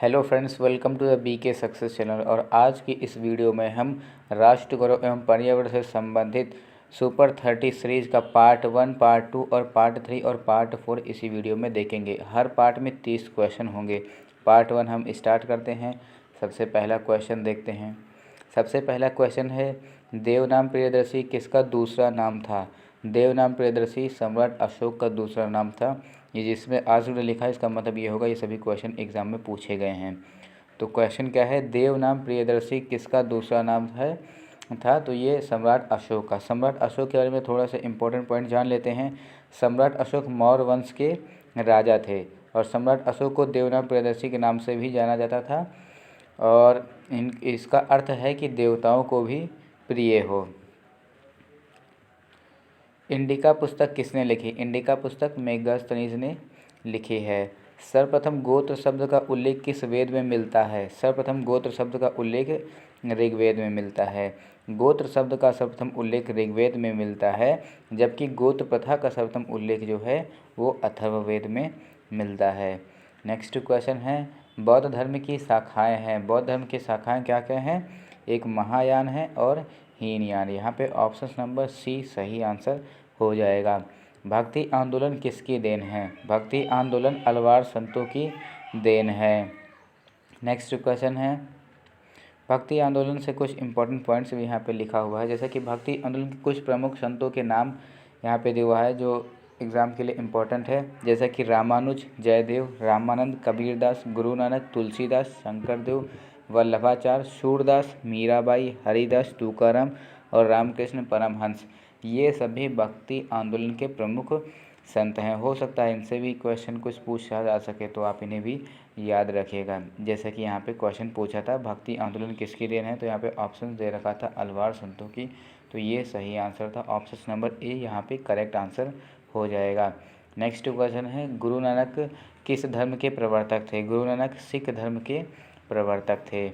Hello friends, welcome to the BK success channel. और आज की इस वीडियो में हम राष्ट्र गौरव एवं पर्यावरण से संबंधित सुपर 30 सीरीज का पार्ट 1, पार्ट 2 और पार्ट 3 और पार्ट 4 इसी वीडियो में देखेंगे। हर पार्ट में 30 क्वेश्चन होंगे। पार्ट 1 हम स्टार्ट करते हैं। सबसे पहला क्वेश्चन देखते हैं। सबसे पहला क्वेश्चन है, देवनाम प्रियदर्शी किसका दूसरा नाम था? देवनाम प्रियदर्शी सम्राट अशोक का दूसरा नाम था। ये जिसमें आज ने लिखा है इसका मतलब ये होगा, ये सभी क्वेश्चन एग्जाम में पूछे गए हैं। तो क्वेश्चन क्या है, देवनाम प्रियदर्शी किसका दूसरा नाम था? तो ये सम्राट अशोक का। सम्राट अशोक के बारे में थोड़ा सा इंपॉर्टेंट पॉइंट जान लेते हैं। सम्राट अशोक मौर्य वंश के राजा थे और सम्राट अशोक को देवनाम प्रियदर्शी के नाम से भी जाना जाता था। और इसका अर्थ है कि देवताओं को भी प्रिय हो। इंडिका पुस्तक किसने लिखी? इंडिका पुस्तक मेगास्थनीज ने लिखी है। सर्वप्रथम गोत्र शब्द का उल्लेख किस वेद में मिलता है? सर्वप्रथम गोत्र शब्द का उल्लेख ऋग्वेद में मिलता है। गोत्र शब्द का सर्वप्रथम उल्लेख ऋग्वेद में मिलता है, जबकि गोत्र प्रथा का सर्वप्रथम उल्लेख जो है वो अथर्ववेद में मिलता है। नेक्स्ट क्वेश्चन है, बौद्ध धर्म की शाखाएँ हैं। बौद्ध धर्म की शाखाएँ क्या क्या हैं? एक महायान है और हीनयान। यहाँ पे ऑप्शन नंबर सी सही आंसर हो जाएगा। भक्ति आंदोलन किसकी देन है? भक्ति आंदोलन अलवार संतों की देन है। नेक्स्ट क्वेश्चन है, भक्ति आंदोलन से कुछ इंपॉर्टेंट पॉइंट्स भी यहाँ पे लिखा हुआ है, जैसे कि भक्ति आंदोलन के कुछ प्रमुख संतों के नाम यहाँ पे दिया हुआ है जो एग्ज़ाम के लिए इम्पोर्टेंट है, जैसे कि रामानुज, जयदेव, रामानंद, कबीरदास, गुरु नानक, तुलसीदास, शंकरदेव, वल्लभाचार्य, सूरदास, मीराबाई, हरिदास, तुकाराम और रामकृष्ण परमहंस। ये सभी भक्ति आंदोलन के प्रमुख संत हैं। हो सकता है इनसे भी क्वेश्चन कुछ पूछा जा सके, तो आप इन्हें भी याद रखिएगा। जैसे कि यहाँ पे क्वेश्चन पूछा था भक्ति आंदोलन किसकी देन है, तो यहाँ पे ऑप्शन दे रखा था अलवार संतों की, तो ये सही आंसर था। ऑप्शन नंबर ए यहाँ पे करेक्ट आंसर हो जाएगा। नेक्स्ट क्वेश्चन है, गुरु नानक किस धर्म के प्रवर्तक थे? गुरु नानक सिख धर्म के प्रवर्तक थे।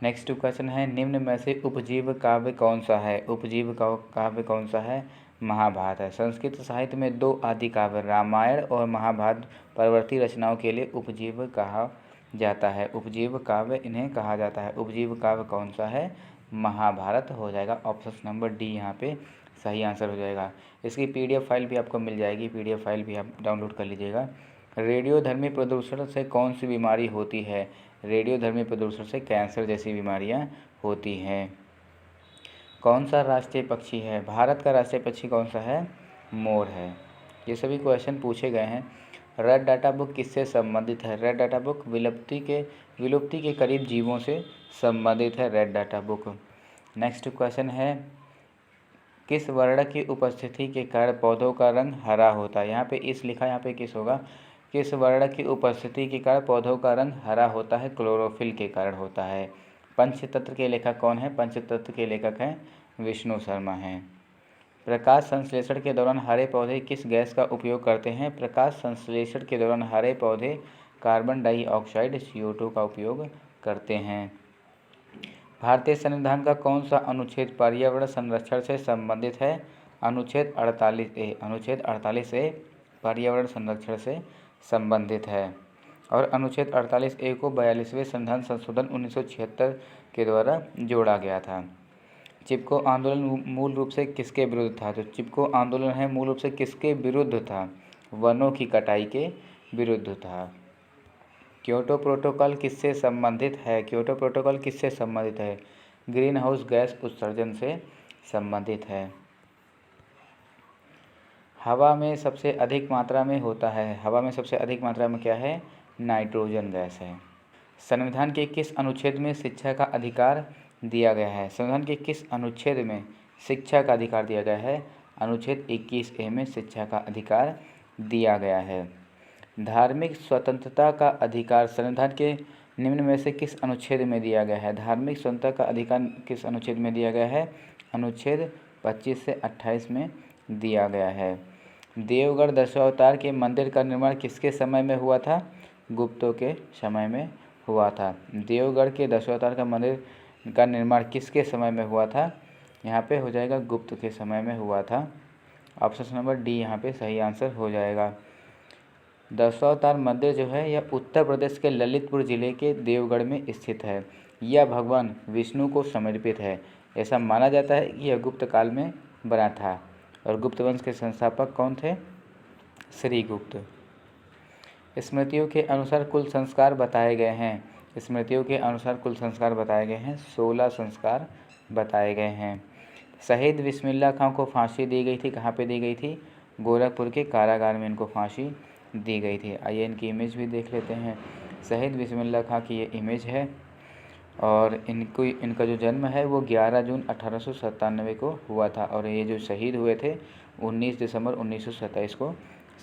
नेक्स्ट क्वेश्चन है, निम्न में से उपजीव काव्य कौन सा है? उपजीव काव्य कौन सा है? महाभारत है। संस्कृत साहित्य में दो आदि काव्य रामायण और महाभारत परवर्ती रचनाओं के लिए उपजीव कहा जाता है। उपजीव काव्य इन्हें कहा जाता है। उपजीव काव्य कौन सा है? महाभारत हो जाएगा। ऑप्शन नंबर डी यहाँ पे सही आंसर हो जाएगा। इसकी PDF फाइल भी आपको मिल जाएगी, PDF फाइल भी आप डाउनलोड कर लीजिएगा। रेडियोधर्मी प्रदूषण से कौन सी बीमारी होती है? रेडियोधर्मी प्रदूषण से कैंसर जैसी बीमारियां होती हैं। कौन सा राष्ट्रीय पक्षी है? भारत का राष्ट्रीय पक्षी कौन सा है? मोर है। ये सभी क्वेश्चन पूछे गए हैं। रेड डाटा बुक किससे संबंधित है? रेड डाटा बुक विलुप्ति के करीब जीवों से संबंधित है red data book. Next question है, किस वर्ण की उपस्थिति के कारण पौधों का रंग हरा होता है? यहाँ पे इस लिखा, यहाँ पे किस होगा? किस वर्ण की उपस्थिति के कारण पौधों का रंग हरा होता है? क्लोरोफिल के कारण होता है। पंचतत्व के लेखक कौन है? पंचतत्व के लेखक हैं विष्णु शर्मा हैं। प्रकाश संश्लेषण के दौरान हरे पौधे किस गैस का उपयोग करते हैं? प्रकाश संश्लेषण के दौरान हरे पौधे कार्बन डाइऑक्साइड CO2 का उपयोग करते हैं। भारतीय संविधान का कौन सा अनुच्छेद पर्यावरण संरक्षण से संबंधित है? अनुच्छेद 48A। अनुच्छेद 48A पर्यावरण संरक्षण से संबंधित है। और अनुच्छेद 48A को 42वें संविधान संशोधन 1976 के द्वारा जोड़ा गया था। चिपको आंदोलन मूल रूप से किसके विरुद्ध था? तो चिपको आंदोलन है मूल रूप से किसके विरुद्ध था? वनों की कटाई के विरुद्ध था। क्योटो प्रोटोकॉल किससे संबंधित है? क्योटो प्रोटोकॉल किससे संबंधित है? ग्रीन हाउस गैस उत्सर्जन से संबंधित है। हवा में सबसे अधिक मात्रा में होता है। हवा में सबसे अधिक मात्रा में क्या है? नाइट्रोजन गैस है। संविधान के किस अनुच्छेद में शिक्षा का अधिकार दिया गया है? संविधान के किस अनुच्छेद में शिक्षा का अधिकार दिया गया है? अनुच्छेद 21A में शिक्षा का अधिकार दिया गया है। धार्मिक स्वतंत्रता का अधिकार संविधान के निम्न में से किस अनुच्छेद में दिया गया है? धार्मिक स्वतंत्रता का अधिकार किस अनुच्छेद में दिया गया है? अनुच्छेद 25 से 28 में दिया गया है। देवगढ़ दशावतार के मंदिर का निर्माण किसके समय में हुआ था? गुप्तों के समय में हुआ था। देवगढ़ के दशावतार का मंदिर का निर्माण किसके समय में हुआ था? यहाँ पे हो जाएगा गुप्त के समय में हुआ था। ऑप्शन नंबर डी यहाँ पे सही आंसर हो जाएगा। दशावतार मंदिर जो है यह उत्तर प्रदेश के ललितपुर जिले के देवगढ़ में स्थित है। यह भगवान विष्णु को समर्पित है। ऐसा माना जाता है कि यह गुप्त काल में बना था। और गुप्त वंश के संस्थापक कौन थे? श्रीगुप्त। स्मृतियों के अनुसार कुल संस्कार बताए गए हैं। स्मृतियों के अनुसार कुल संस्कार बताए गए हैं 16 संस्कार बताए गए हैं। शहीद बिस्मिल्लाह खां को फांसी दी गई थी। कहाँ पे दी गई थी? गोरखपुर के कारागार में इनको फांसी दी गई थी। आइए इनकी इमेज भी देख लेते हैं। शहीद बिस्मिल्लाह खां की ये इमेज है और इनका जो जन्म है वो 11 जून 1897 को हुआ था और ये जो शहीद हुए थे 19 दिसंबर 1927 को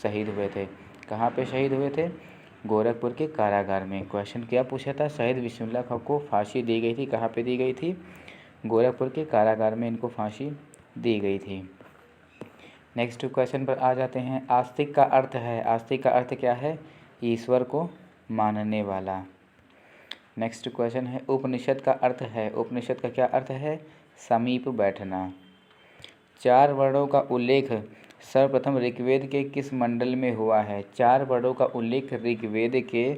शहीद हुए थे। कहाँ पे शहीद हुए थे? गोरखपुर के कारागार में। क्वेश्चन क्या पूछा था? शहीद बिस्मिल्लाह खां को फांसी दी गई थी। कहाँ पे दी गई थी? गोरखपुर के कारागार में इनको फांसी दी गई थी। नेक्स्ट क्वेश्चन पर आ जाते हैं। आस्तिक का अर्थ है, आस्तिक का अर्थ क्या है? ईश्वर को मानने वाला। नेक्स्ट क्वेश्चन है उपनिषद का अर्थ है, उपनिषद का क्या अर्थ है? समीप बैठना। 4 वर्णों का उल्लेख सर्वप्रथम ऋग्वेद के किस मंडल में हुआ है? 4 वर्णों का उल्लेख ऋग्वेद के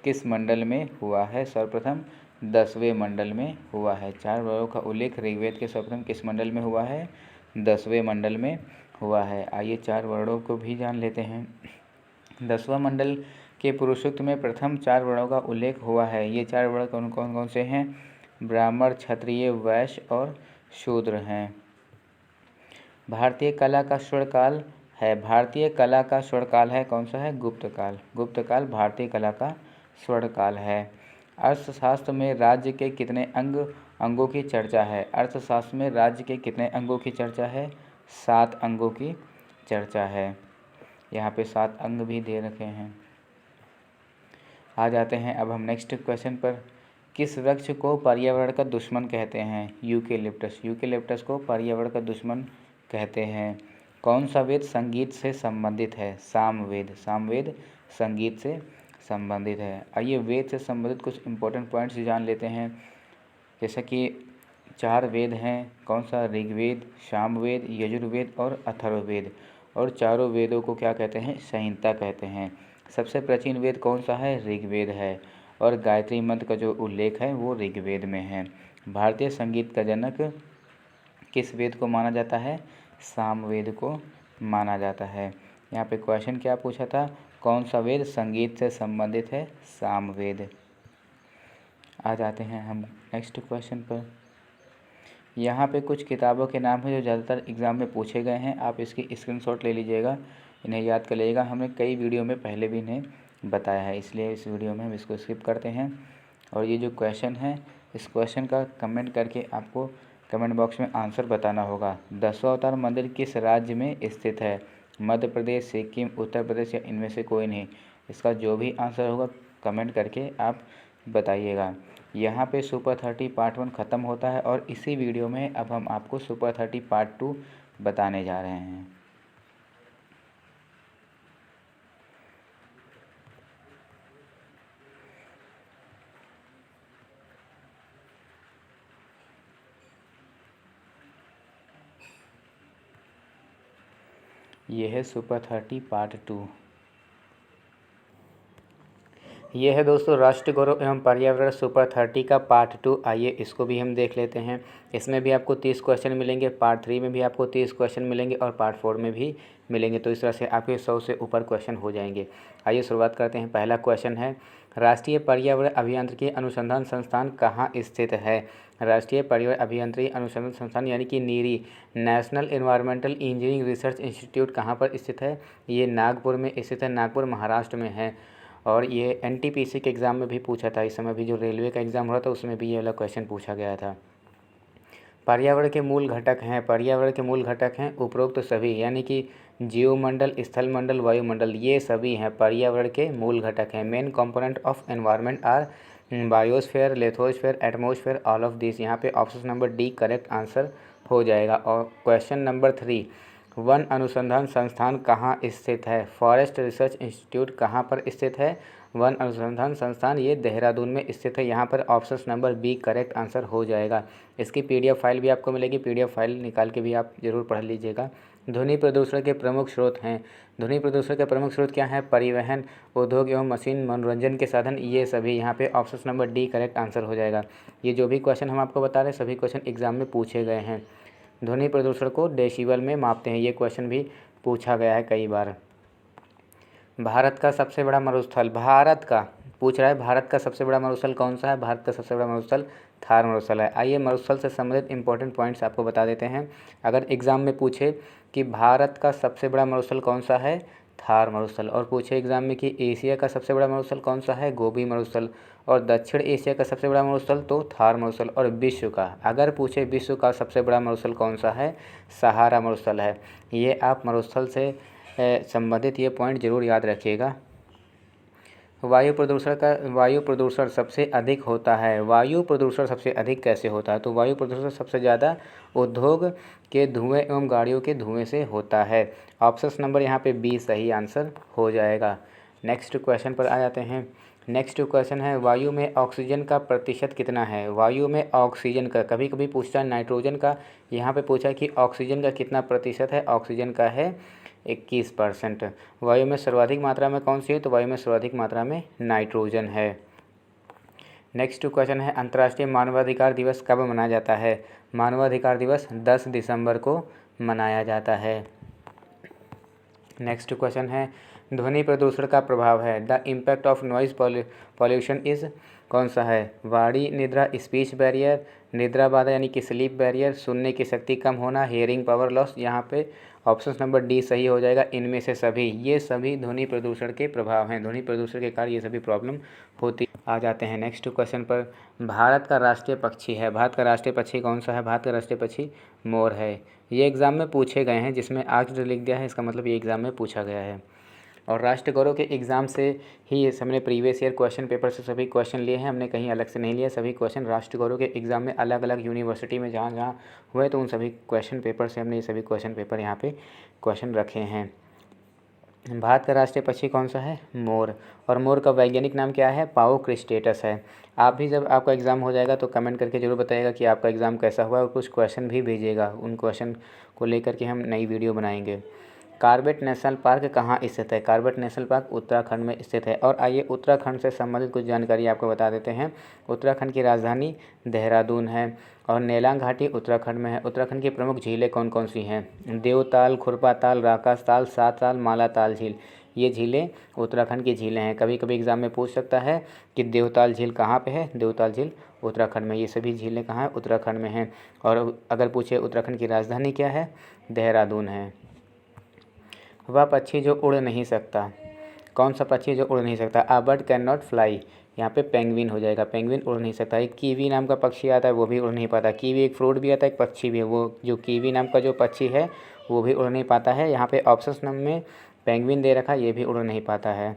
किस मंडल में हुआ है? सर्वप्रथम 10वें मंडल में हुआ है। 4 वर्णों का उल्लेख ऋग्वेद के सर्वप्रथम किस मंडल में हुआ है? 10वें मंडल में हुआ है। आइए 4 वर्णों को भी जान लेते हैं। 10वां मंडल के पुरुषोक्त में प्रथम 4 वर्णों का उल्लेख हुआ है। ये 4 वर्ण कौन कौन से हैं? ब्राह्मण, क्षत्रिय, वैश्य और शूद्र हैं। भारतीय कला का स्वर्णकाल है, भारतीय कला का स्वर्णकाल है कौन सा है? गुप्त काल। गुप्त काल भारतीय कला का स्वर्णकाल है। अर्थशास्त्र में राज्य के कितने अंगों की चर्चा है? अर्थशास्त्र में राज्य के कितने अंगों की चर्चा है? 7 अंगों की चर्चा है। यहाँ पे 7 अंग भी दे रखे हैं। आ जाते हैं अब हम नेक्स्ट क्वेश्चन पर। किस वृक्ष को पर्यावरण का दुश्मन कहते हैं? यूकेलिप्टस। यूकेलिप्टस को पर्यावरण का दुश्मन कहते हैं। कौन सा वेद संगीत से संबंधित है? सामवेद। सामवेद संगीत से संबंधित है। आइए वेद से संबंधित कुछ इंपॉर्टेंट पॉइंट्स जान लेते हैं। जैसा कि 4 वेद हैं, कौन सा? ऋग्वेद, सामवेद, यजुर्वेद और अथर्ववेद। और चारों वेदों को क्या कहते हैं? संहिता कहते हैं। सबसे प्राचीन वेद कौन सा है? ऋग्वेद है। और गायत्री मंत्र का जो उल्लेख है वो ऋग्वेद में है। भारतीय संगीत का जनक किस वेद को माना जाता है? सामवेद को माना जाता है। यहाँ पे क्वेश्चन क्या पूछा था? कौन सा वेद संगीत से संबंधित है? सामवेद। आ जाते हैं हम नेक्स्ट क्वेश्चन पर। यहाँ पे कुछ किताबों के नाम हैं जो ज़्यादातर एग्ज़ाम में पूछे गए हैं। आप इसकी स्क्रीनशॉट ले लीजिएगा, इन्हें याद कर लीजिएगा। हमने कई वीडियो में पहले भी इन्हें बताया है, इसलिए इस वीडियो में हम इसको स्किप करते हैं। और ये जो क्वेश्चन है इस क्वेश्चन का कमेंट करके आपको कमेंट बॉक्स में आंसर बताना होगा। दशावतार मंदिर किस राज्य में स्थित है? मध्य प्रदेश, सिक्किम, उत्तर प्रदेश या इनमें से कोई नहीं। इसका जो भी आंसर होगा कमेंट करके आप बताइएगा। यहाँ पे सुपर 30 पार्ट 1 ख़त्म होता है और इसी वीडियो में अब हम आपको सुपर 30 पार्ट 2 बताने जा रहे हैं। यह है सुपर 30 पार्ट 2। ये है दोस्तों राष्ट्रीय गौरव एवं पर्यावरण सुपर 30 का पार्ट 2। आइए इसको भी हम देख लेते हैं। इसमें भी आपको 30 क्वेश्चन मिलेंगे, पार्ट 3 में भी आपको 30 क्वेश्चन मिलेंगे और पार्ट 4 में भी मिलेंगे। तो इस तरह से आपके 100 से ऊपर क्वेश्चन हो जाएंगे। आइए शुरुआत करते हैं। पहला क्वेश्चन है राष्ट्रीय पर्यावरण अभियांत्रिकी अनुसंधान संस्थान कहाँ स्थित है? राष्ट्रीय पर्यावरण अभियांत्रिकी अनुसंधान संस्थान यानी कि NEERI, national environmental engineering research institute कहाँ पर स्थित है? ये नागपुर में स्थित है, नागपुर महाराष्ट्र में है। और ये एनटीपीसी के एग्ज़ाम में भी पूछा था। इस समय भी जो रेलवे का एग्ज़ाम हो रहा था उसमें भी ये वाला क्वेश्चन पूछा गया था। पर्यावरण के मूल घटक हैं, पर्यावरण के मूल घटक हैं उपरोक्त सभी, यानी कि जीवमंडल, स्थलमंडल, वायुमंडल, ये सभी हैं पर्यावरण के मूल घटक हैं। Main component of environment are biosphere, lithosphere, atmosphere, all of this. यहाँ पे option number D correct answer हो जाएगा। और क्वेश्चन नंबर 3 वन अनुसंधान संस्थान कहाँ स्थित है? फॉरेस्ट रिसर्च इंस्टीट्यूट कहाँ पर स्थित है? वन अनुसंधान संस्थान ये देहरादून में स्थित है। यहाँ पर option number B correct answer हो जाएगा। इसकी पीडीएफ फाइल भी आपको मिलेगी, पीडीएफ फाइल निकाल के भी आप ज़रूर पढ़ लीजिएगा। ध्वनि प्रदूषण के प्रमुख स्रोत हैं। ध्वनि प्रदूषण के प्रमुख स्रोत क्या हैं? परिवहन, उद्योग एवं मशीन, मनोरंजन के साधन, ये सभी। यहाँ पे option number D correct answer हो जाएगा। ये जो भी क्वेश्चन हम आपको बता रहे हैं सभी क्वेश्चन एग्जाम में पूछे गए हैं। ध्वनि प्रदूषण को डेसिबल में मापते हैं, ये क्वेश्चन भी पूछा गया है कई बार। भारत का सबसे बड़ा मरुस्थल, भारत का पूछ रहा है, भारत का सबसे बड़ा मरुस्थल कौन सा है? भारत का सबसे बड़ा मरुस्थल थार मरुस्थल है। आइए मरुस्थल से संबंधित इंपॉर्टेंट पॉइंट्स आपको बता देते हैं। अगर एग्ज़ाम में पूछे कि भारत का सबसे बड़ा मरुस्थल कौन सा है? थार मरुस्थल। और पूछे एग्ज़ाम में कि एशिया का सबसे बड़ा मरुस्थल कौन सा है? गोबी मरुस्थल। और दक्षिण एशिया का सबसे बड़ा मरुस्थल तो थार मरुस्थल। और विश्व का, अगर पूछे विश्व का सबसे बड़ा मरुस्थल कौन सा है? सहारा मरुस्थल है। ये आप मरुस्थल से संबंधित ये पॉइंट ज़रूर याद रखिएगा। वायु प्रदूषण सबसे अधिक होता है। वायु प्रदूषण सबसे अधिक कैसे होता है? तो वायु प्रदूषण सबसे ज़्यादा उद्योग के धुएं एवं गाड़ियों के धुएं से होता है। ऑप्शन नंबर यहाँ पे बी सही आंसर हो जाएगा। नेक्स्ट क्वेश्चन पर आ जाते हैं। नेक्स्ट क्वेश्चन है, वायु में ऑक्सीजन का प्रतिशत कितना है? वायु में ऑक्सीजन का, कभी कभी पूछता है नाइट्रोजन का, यहाँ पे पूछा कि ऑक्सीजन का कितना प्रतिशत है? ऑक्सीजन का है 21%। वायु में सर्वाधिक मात्रा में कौन सी है? तो वायु में सर्वाधिक मात्रा में नाइट्रोजन है। नेक्स्ट क्वेश्चन है, अंतर्राष्ट्रीय मानवाधिकार दिवस कब मनाया जाता है? मानवाधिकार दिवस 10 दिसंबर को मनाया जाता है। नेक्स्ट क्वेश्चन है, ध्वनि प्रदूषण का प्रभाव है। The impact of noise pollution is कौन सा है? वाणी निद्रा, स्पीच बैरियर, निद्रा बाधा यानी कि स्लीप बैरियर, सुनने की शक्ति कम होना, हियरिंग पावर लॉस। यहाँ पे ऑप्शन नंबर डी सही हो जाएगा। इनमें से सभी, ये सभी ध्वनि प्रदूषण के प्रभाव हैं। ध्वनि प्रदूषण के कारण ये सभी प्रॉब्लम होती। आ जाते हैं नेक्स्ट क्वेश्चन पर। भारत का राष्ट्रीय पक्षी है। भारत का राष्ट्रीय पक्षी कौन सा है? भारत का राष्ट्रीय पक्षी मोर है। ये एग्ज़ाम में पूछे गए हैं, जिसमें आज लिख दिया है, इसका मतलब ये एग्ज़ाम में पूछा गया है। और राष्ट्र गौरव के एग्ज़ाम से ही ये हमने प्रीवियस ईयर क्वेश्चन पेपर से सभी क्वेश्चन लिए हैं, हमने कहीं अलग से नहीं लिए। सभी क्वेश्चन राष्ट्र गौरव के एग्ज़ाम में अलग अलग यूनिवर्सिटी में जहाँ जहाँ हुए तो उन सभी क्वेश्चन पेपर से हमने ये सभी क्वेश्चन पेपर यहाँ पे क्वेश्चन रखे हैं। भारत का राष्ट्रीय पक्षी कौन सा है? मोर। और मोर का वैज्ञानिक नाम क्या है? पाओ क्रिस्टेटस है। आप भी जब आपका एग्ज़ाम हो जाएगा तो कमेंट करके ज़रूर बताइएगा कि आपका एग्ज़ाम कैसा हुआ और कुछ क्वेश्चन भी भेजिएगा। उन क्वेश्चन को लेकर के हम नई वीडियो बनाएंगे। कॉर्बेट नेशनल पार्क कहाँ स्थित है? कॉर्बेट नेशनल पार्क उत्तराखंड में स्थित है। और आइए उत्तराखंड से संबंधित कुछ जानकारी आपको बता देते हैं। उत्तराखंड की राजधानी देहरादून है और नेलांग घाटी उत्तराखंड में है। उत्तराखंड की प्रमुख झीलें कौन कौन सी हैं? देवताल, खुरपा ताल, राकास ताल, सात ताल, माला ताल झील। ये झीलें उत्तराखंड की झीलें हैं। कभी कभी एग्ज़ाम में पूछ सकता है कि देवताल झील कहाँ पे है? देवताल झील उत्तराखंड में। ये सभी झीलें कहाँ हैं? उत्तराखंड में हैं। और अगर पूछे उत्तराखंड की राजधानी क्या है? देहरादून है। वह पक्षी जो उड़ नहीं सकता, कौन सा पक्षी जो उड़ नहीं सकता? A bird can not fly. यहाँ पे पेंगुइन हो जाएगा। पेंगुइन उड़ नहीं सकता। एक कीवी नाम का पक्षी आता है, वो भी उड़ नहीं पाता। कीवी एक फ्रूट भी आता है, एक पक्षी भी है। वो जो कीवी नाम का जो पक्षी है वो भी उड़ नहीं पाता है। यहाँ पे ऑप्शन नंबर में पेंगुइन दे रखा, ये भी उड़ नहीं पाता है।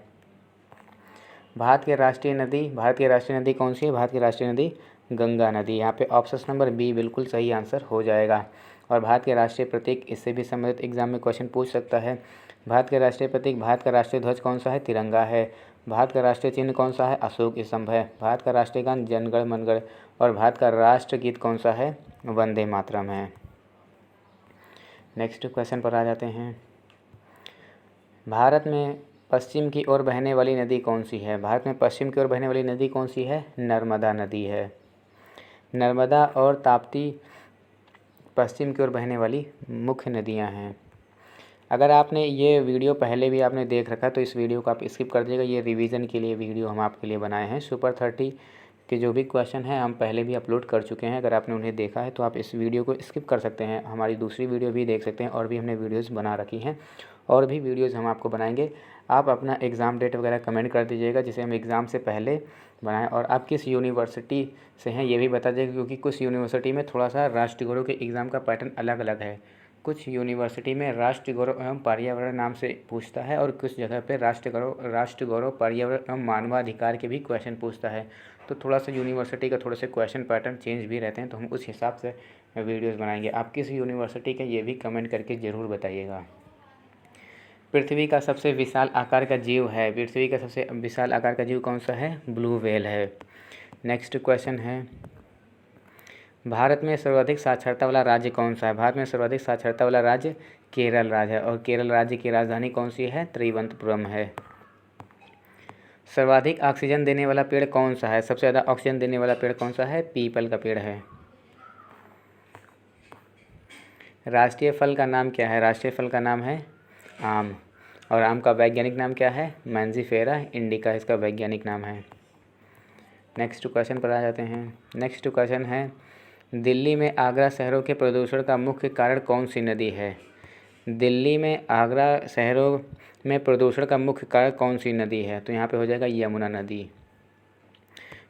भारत की राष्ट्रीय नदी कौन सी है? भारत की राष्ट्रीय नदी गंगा नदी। यहाँ पे ऑप्शन नंबर बी बिल्कुल सही आंसर हो जाएगा। और भारत के राष्ट्रीय प्रतीक, इससे भी संबंधित एग्जाम में क्वेश्चन पूछ सकता है। भारत के राष्ट्रीय प्रतीक, भारत का राष्ट्रीय ध्वज कौन सा है? तिरंगा है। भारत का राष्ट्रीय चिन्ह कौन सा है? अशोक स्तंभ है। भारत का राष्ट्रीय गान जनगण मनगढ़। और भारत का राष्ट्रगीत कौन सा है? वंदे मातरम है। नेक्स्ट क्वेश्चन पर आ जाते हैं। भारत में पश्चिम की ओर बहने वाली नदी कौन सी है? भारत में पश्चिम की ओर बहने वाली नदी कौन सी है? नर्मदा नदी है। नर्मदा और ताप्ती पश्चिम की ओर बहने वाली मुख्य नदियां हैं। अगर आपने ये वीडियो पहले भी आपने देख रखा तो इस वीडियो को आप स्किप कर दीजिएगा। ये रिवीजन के लिए वीडियो हम आपके लिए बनाए हैं। सुपर 30 के जो भी क्वेश्चन हैं हम पहले भी अपलोड कर चुके हैं। अगर आपने उन्हें देखा है तो आप इस वीडियो को स्किप कर सकते हैं, हमारी दूसरी वीडियो भी देख सकते हैं। और भी हमने वीडियोज़ बना रखी हैं और भी वीडियोज़ हम आपको बनाएंगे। आप अपना एग्ज़ाम डेट वगैरह कमेंट कर दीजिएगा जिसे हम एग्ज़ाम से पहले बनाएं। और आप किस यूनिवर्सिटी से हैं ये भी बता दीजिएगा, क्योंकि कुछ यूनिवर्सिटी में थोड़ा सा राष्ट्र गौरव के एग्ज़ाम का पैटर्न अलग अलग है। कुछ यूनिवर्सिटी में राष्ट्र गौरव एवं पर्यावरण नाम से पूछता है और कुछ जगह पे राष्ट्र गौरव पर्यावरण एवं मानवाधिकार के भी क्वेश्चन पूछता है। तो थोड़ा सा यूनिवर्सिटी का थोड़ा से क्वेश्चन पैटर्न चेंज भी रहते हैं, तो हम उस हिसाब से वीडियोज़ बनाएंगे। आप किस यूनिवर्सिटी के ये भी कमेंट करके ज़रूर बताइएगा। पृथ्वी का सबसे विशाल आकार का जीव है। पृथ्वी का सबसे विशाल आकार का जीव कौन सा है? ब्लू व्हेल है। नेक्स्ट क्वेश्चन है, भारत में सर्वाधिक साक्षरता वाला राज्य कौन सा है? भारत में सर्वाधिक साक्षरता वाला राज्य केरल राज्य है और केरल राज्य की राजधानी कौन सी है? त्रिवंतपुरम है। सर्वाधिक ऑक्सीजन देने वाला पेड़ कौन सा है? सबसे ज़्यादा ऑक्सीजन देने वाला पेड़ कौन सा है? पीपल का पेड़ है। राष्ट्रीय फल का नाम क्या है? राष्ट्रीय फल का नाम है आम और आम का वैज्ञानिक नाम क्या है? मैंजीफेरा इंडिका इसका वैज्ञानिक नाम है। नेक्स्ट क्वेश्चन पर आ जाते हैं। नेक्स्ट क्वेश्चन है, दिल्ली में आगरा शहरों के प्रदूषण का मुख्य कारण कौन सी नदी है? दिल्ली में आगरा शहरों में प्रदूषण का मुख्य कारण कौन सी नदी है? तो यहाँ पे हो जाएगा यमुना नदी,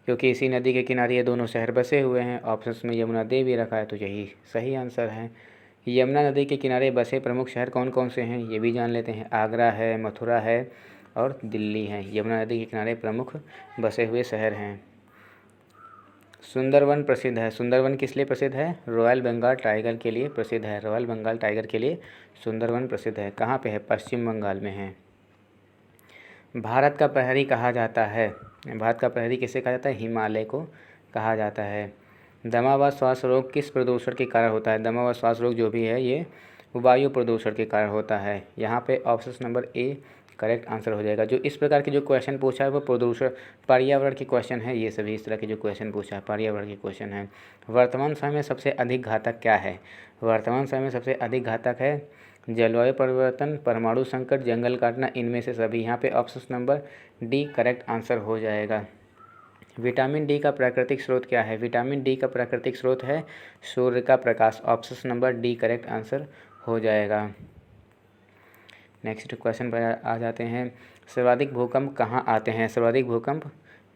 क्योंकि इसी नदी के किनारे ये दोनों शहर बसे हुए हैं। ऑप्शंस में यमुना दे भी रखा है तो यही सही आंसर है। यमुना नदी के किनारे बसे प्रमुख शहर कौन कौन से हैं ये भी जान लेते हैं। आगरा है, मथुरा है और दिल्ली है। यमुना नदी के किनारे प्रमुख बसे हुए शहर हैं। सुंदरवन प्रसिद्ध है। सुंदरवन किस लिए प्रसिद्ध है? रॉयल बंगाल टाइगर के लिए प्रसिद्ध है। रॉयल बंगाल टाइगर के लिए सुंदरवन प्रसिद्ध है। कहाँ पे है? पश्चिम बंगाल में है। भारत का प्रहरी कहा जाता है। भारत का प्रहरी किसे कहा जाता है? हिमालय को कहा जाता है। दमा व श्वास रोग किस प्रदूषण के कारण होता है? दमा व श्वास रोग जो भी है ये वायु प्रदूषण के कारण होता है। यहाँ पे option number A correct answer हो जाएगा। जो इस प्रकार के जो क्वेश्चन पूछा है वो प्रदूषण पर्यावरण के क्वेश्चन है। ये सभी इस तरह के जो क्वेश्चन पूछा है पर्यावरण के क्वेश्चन है। वर्तमान समय में सबसे अधिक घातक क्या है? वर्तमान समय में सबसे अधिक घातक है जलवायु परिवर्तन, परमाणु संकट, जंगल काटना, इनमें से सभी। यहाँ पे option number D correct answer हो जाएगा। विटामिन डी का प्राकृतिक स्रोत क्या है? विटामिन डी का प्राकृतिक स्रोत है सूर्य का प्रकाश। Option number D correct answer हो जाएगा। नेक्स्ट क्वेश्चन पर आ जाते हैं। सर्वाधिक भूकंप कहाँ आते हैं? सर्वाधिक भूकंप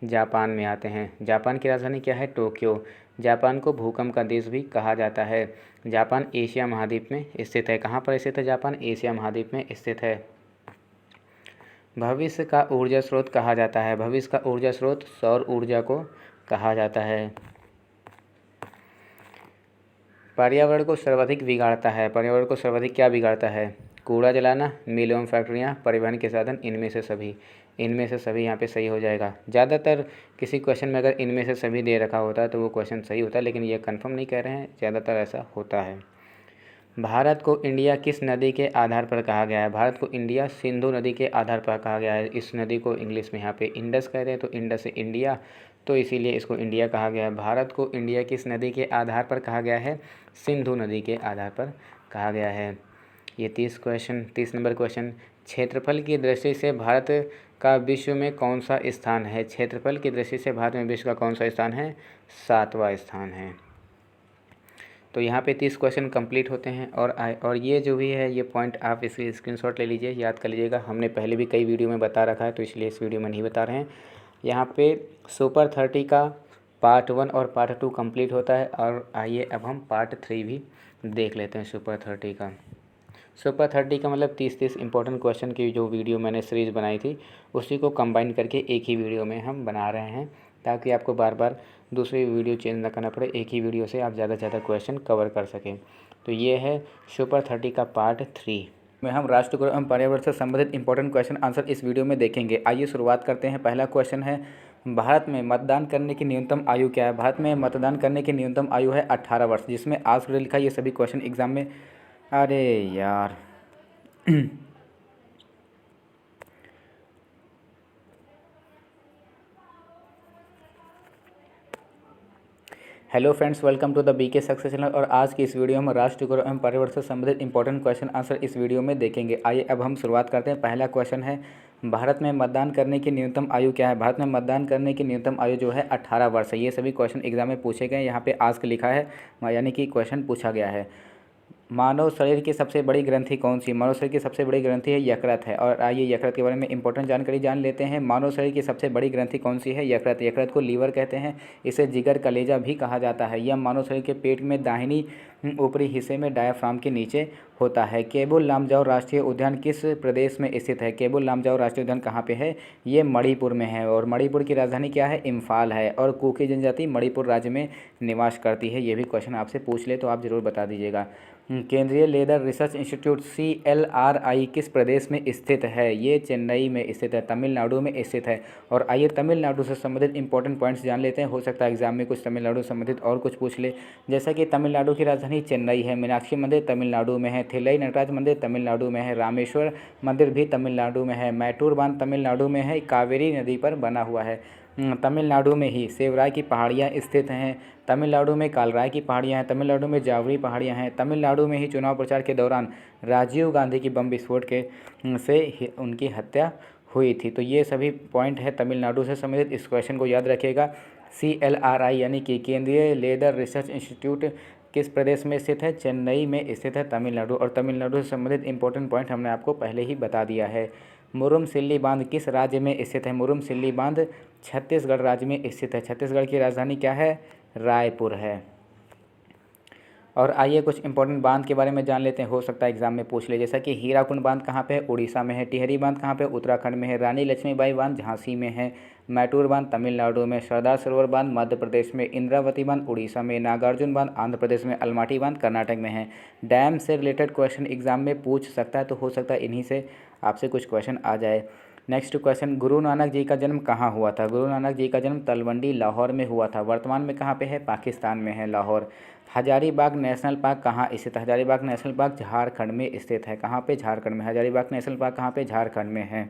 जापान में आते हैं। जापान की राजधानी क्या है? टोक्यो। जापान को भूकंप का देश भी कहा जाता है। जापान एशिया महाद्वीप में स्थित है। कहाँ पर स्थित है जापान? एशिया महाद्वीप में स्थित है। भविष्य का ऊर्जा स्रोत कहा जाता है। भविष्य का ऊर्जा स्रोत सौर ऊर्जा को कहा जाता है। पर्यावरण को सर्वाधिक बिगाड़ता है। पर्यावरण को सर्वाधिक क्या बिगाड़ता है? कूड़ा जलाना, मिल एवं फैक्ट्रियाँ, परिवहन के साधन, इनमें से सभी। इनमें से सभी यहाँ पे सही हो जाएगा। ज़्यादातर किसी क्वेश्चन में अगर इनमें से सभी दे रखा होता है तो वो क्वेश्चन सही होता है, लेकिन ये कंफर्म नहीं कह रहे हैं, ज़्यादातर ऐसा होता है। भारत को इंडिया किस नदी के आधार पर कहा गया है? भारत को इंडिया सिंधु नदी के आधार पर कहा गया है। इस नदी को इंग्लिश में यहाँ पे इंडस कहते हैं, तो इंडस से इंडिया, तो इसीलिए इसको इंडिया कहा गया है। भारत को इंडिया किस नदी के आधार पर कहा गया है? सिंधु नदी के आधार पर कहा गया है। ये 30 नंबर क्वेश्चन, क्षेत्रफल की दृष्टि से भारत का विश्व में कौन सा स्थान है? क्षेत्रफल की दृष्टि से भारत में विश्व का कौन सा स्थान है? 7वां स्थान है। तो यहाँ पे 30 क्वेश्चन कंप्लीट होते हैं और ये जो भी है ये पॉइंट आप इसकी स्क्रीनशॉट ले लीजिए, याद कर लीजिएगा। हमने पहले भी कई वीडियो में बता रखा है तो इसलिए इस वीडियो में नहीं बता रहे हैं। यहाँ पे सुपर 30 का पार्ट 1 और पार्ट 2 कंप्लीट होता है और आइए अब हम पार्ट 3 भी देख लेते हैं सुपर 30 का। सुपर 30 का मतलब 30 इंपॉर्टेंट क्वेश्चन की जो वीडियो मैंने सीरीज़ बनाई थी उसी को कंबाइन करके एक ही वीडियो में हम बना रहे हैं, ताकि आपको बार बार दूसरी वीडियो चेंज ना करना पड़े, एक ही वीडियो से आप ज़्यादा से ज़्यादा क्वेश्चन कवर कर सकें। तो ये है सुपर 30 का पार्ट 3 में हम राष्ट्र एवं पर्यावरण से संबंधित इंपॉर्टेंट क्वेश्चन आंसर इस वीडियो में देखेंगे। आइए शुरुआत करते हैं। पहला क्वेश्चन है, भारत में मतदान करने की न्यूनतम आयु क्या है? भारत में मतदान करने की न्यूनतम आयु है 18 वर्ष, जिसमें आज से लिखा ये सभी क्वेश्चन एग्जाम में। अरे यार hello friends, welcome to the BK success channel. और आज की इस वीडियो में राष्ट्र एवं पर्यावरण से संबंधित इंपॉर्टेंट क्वेश्चन आंसर इस वीडियो में देखेंगे। आइए अब हम शुरुआत करते हैं। पहला क्वेश्चन है, भारत में मतदान करने की न्यूनतम आयु क्या है? भारत में मतदान करने की न्यूनतम आयु जो है 18 वर्ष है। ये सभी क्वेश्चन एग्जाम में पूछे गए, यहाँ पे आज लिखा है, यानी कि क्वेश्चन पूछा गया है। मानव शरीर की सबसे बड़ी ग्रंथि कौन सी? मानव शरीर की सबसे बड़ी ग्रंथि है यकृत है। और आइए यकृत के बारे में इंपॉर्टेंट जानकारी जान लेते हैं। मानव शरीर की सबसे बड़ी ग्रंथि कौन सी है? यकृत। यकृत को लीवर कहते हैं, इसे जिगर कलेजा भी कहा जाता है। यह मानव शरीर के पेट में दाहिनी ऊपरी हिस्से में डायाफ्राम के नीचे होता है। केबुल लामजाओ राष्ट्रीय उद्यान किस प्रदेश में स्थित है? केबुल लामजाओ राष्ट्रीय उद्यान कहाँ पे है? ये मणिपुर में है। और मणिपुर की राजधानी क्या है? इम्फाल है। और कुकी जनजाति मणिपुर राज्य में निवास करती है। ये भी क्वेश्चन आपसे पूछ ले तो आप ज़रूर बता दीजिएगा। केंद्रीय लेदर रिसर्च इंस्टीट्यूट CLRI किस प्रदेश में स्थित है? ये चेन्नई में स्थित है, तमिलनाडु में स्थित है। और आइए तमिलनाडु से संबंधित इंपॉर्टेंट पॉइंट्स जान लेते हैं। हो सकता है एग्जाम में कुछ तमिलनाडु से संबंधित और कुछ पूछ ले। जैसा कि तमिलनाडु की राजधानी चेन्नई है, मीनाक्षी मंदिर तमिलनाडु में है, थिल्लई नटराज मंदिर तमिलनाडु में है, रामेश्वर मंदिर भी तमिलनाडु में है, मैटूर बांध तमिलनाडु में है, कावेरी नदी पर बना हुआ है। तमिलनाडु में ही सेवराय की पहाड़ियाँ स्थित हैं, तमिलनाडु में कालराय की पहाड़ियाँ हैं, तमिलनाडु में जावरी पहाड़ियाँ हैं, तमिलनाडु में ही चुनाव प्रचार के दौरान राजीव गांधी की बम विस्फोट से उनकी हत्या हुई थी। तो ये सभी पॉइंट है तमिलनाडु से संबंधित। इस क्वेश्चन को याद रखिएगा। CLRI यानी कि केंद्रीय लेदर रिसर्च इंस्टीट्यूट किस प्रदेश में स्थित है? चेन्नई में स्थित है, तमिलनाडु। और तमिलनाडु से संबंधित इंपॉर्टेंट पॉइंट हमने आपको पहले ही बता दिया है। मुरुमसिल्ली बांध किस राज्य में स्थित है? मुरुमसिल्ली बांध छत्तीसगढ़ राज्य में स्थित है। छत्तीसगढ़ की राजधानी क्या है? रायपुर है। और आइए कुछ इंपॉर्टेंट बांध के बारे में जान लेते हैं, हो सकता है एग्जाम में पूछ ले। जैसा कि हीराकुंड बांध कहाँ पे है? उड़ीसा में है। टिहरी बांध कहाँ पे? उत्तराखंड में है। रानी लक्ष्मीबाई बांध झांसी में है। मैटूर बांध तमिलनाडु में। सरदार सरोवर बांध मध्य प्रदेश में। इंद्रावती बांध उड़ीसा में। नागार्जुन बांध आंध्र प्रदेश में। अलमाटी बांध कर्नाटक में है। डैम से रिलेटेड क्वेश्चन एग्जाम में पूछ सकता है, तो हो सकता है इन्हीं से आपसे कुछ क्वेश्चन आ जाए। नेक्स्ट क्वेश्चन, गुरु नानक जी का जन्म कहाँ हुआ था? गुरु नानक जी का जन्म तलवंडी लाहौर में हुआ था। वर्तमान में कहाँ पे है? पाकिस्तान में है, लाहौर। हजारीबाग नेशनल पार्क कहाँ स्थित है? हजारीबाग नेशनल पार्क झारखंड में स्थित है। कहाँ पे? झारखंड में। हजारीबाग नेशनल पार्क कहाँ पे? झारखंड में है।